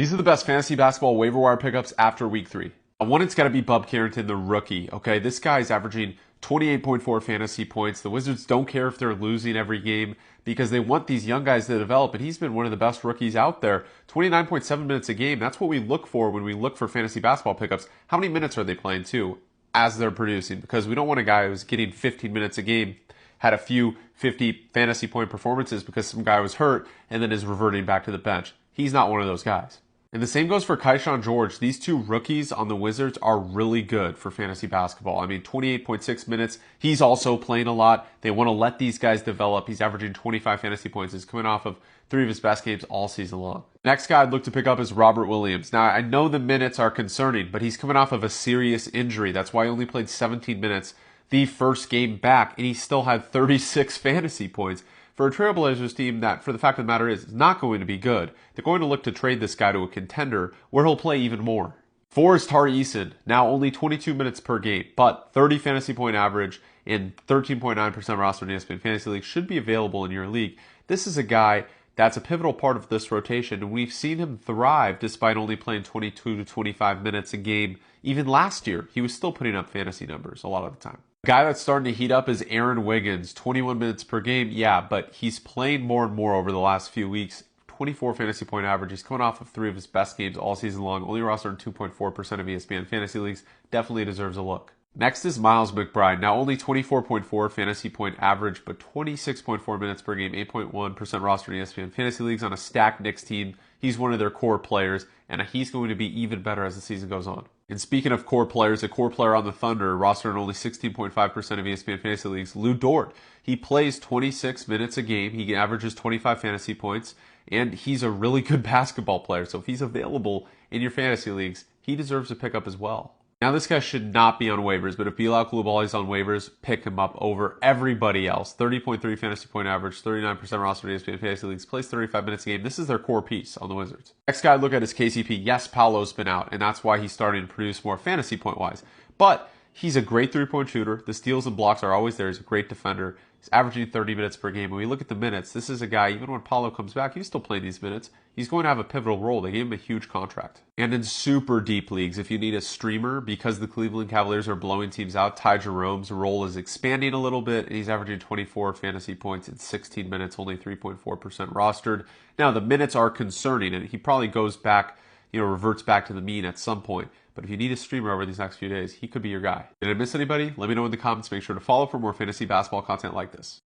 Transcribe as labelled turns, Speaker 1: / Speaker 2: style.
Speaker 1: These are the best fantasy basketball waiver wire pickups after week 3. One, it's got to be Bub Carrington, the rookie. Okay, this guy's averaging 28.4 fantasy points. The Wizards don't care if they're losing every game because they want these young guys to develop, and he's been one of the best rookies out there. 29.7 minutes a game. That's what we look for when we look for fantasy basketball pickups. How many minutes are they playing, too, as they're producing? Because we don't want a guy who's getting 15 minutes a game, had a few 50 fantasy point performances because some guy was hurt, and then is reverting back to the bench. He's not one of those guys. And the same goes for Kaishan George. These two rookies on the Wizards are really good for fantasy basketball. I mean, 28.6 minutes. He's also playing a lot. They want to let these guys develop. He's averaging 25 fantasy points. He's coming off of 3 of his best games all season long. Next guy I'd look to pick up is Robert Williams. Now, I know the minutes are concerning, but he's coming off of a serious injury. That's why he only played 17 minutes the first game back, and he still had 36 fantasy points. For a Trailblazers team that, for the fact of the matter is not going to be good, they're going to look to trade this guy to a contender where he'll play even more. 4 is Tari Eason, now only 22 minutes per game, but 30 fantasy point average and 13.9% roster in ESPN Fantasy League should be available in your league. This is a guy that's a pivotal part of this rotation, and we've seen him thrive despite only playing 22 to 25 minutes a game. Even last year, he was still putting up fantasy numbers a lot of the time. A guy that's starting to heat up is Aaron Wiggins, 21 minutes per game. Yeah, but he's playing more and more over the last few weeks. 24 fantasy point average. He's coming off of 3 of his best games all season long. Only rostered in 2.4% of ESPN Fantasy Leagues. Definitely deserves a look. Next is Miles McBride. Now only 24.4 fantasy point average, but 26.4 minutes per game, 8.1% roster in ESPN Fantasy Leagues on a stacked Knicks team. He's one of their core players, and he's going to be even better as the season goes on. And speaking of core players, a core player on the Thunder, rostered in only 16.5% of ESPN Fantasy Leagues, Lou Dort. He plays 26 minutes a game. He averages 25 fantasy points, and he's a really good basketball player. So if he's available in your fantasy leagues, he deserves a pickup as well. Now, this guy should not be on waivers, but if Bilal Coulibaly is on waivers, pick him up over everybody else. 30.3 fantasy point average, 39% roster in ESPN Fantasy Leagues, plays 35 minutes a game. This is their core piece on the Wizards. Next guy I'd look at is KCP. Yes, Paolo's been out, and that's why he's starting to produce more fantasy point-wise. But he's a great three-point shooter. The steals and blocks are always there. He's a great defender. He's averaging 30 minutes per game. When we look at the minutes, this is a guy, even when Paolo comes back, he's still playing these minutes. He's going to have a pivotal role. They gave him a huge contract. And in super deep leagues, if you need a streamer, because the Cleveland Cavaliers are blowing teams out, Ty Jerome's role is expanding a little bit, and he's averaging 24 fantasy points in 16 minutes, only 3.4% rostered. Now, the minutes are concerning, and he probably goes back, reverts back to the mean at some point. But if you need a streamer over these next few days, he could be your guy. Did I miss anybody? Let me know in the comments. Make sure to follow for more fantasy basketball content like this.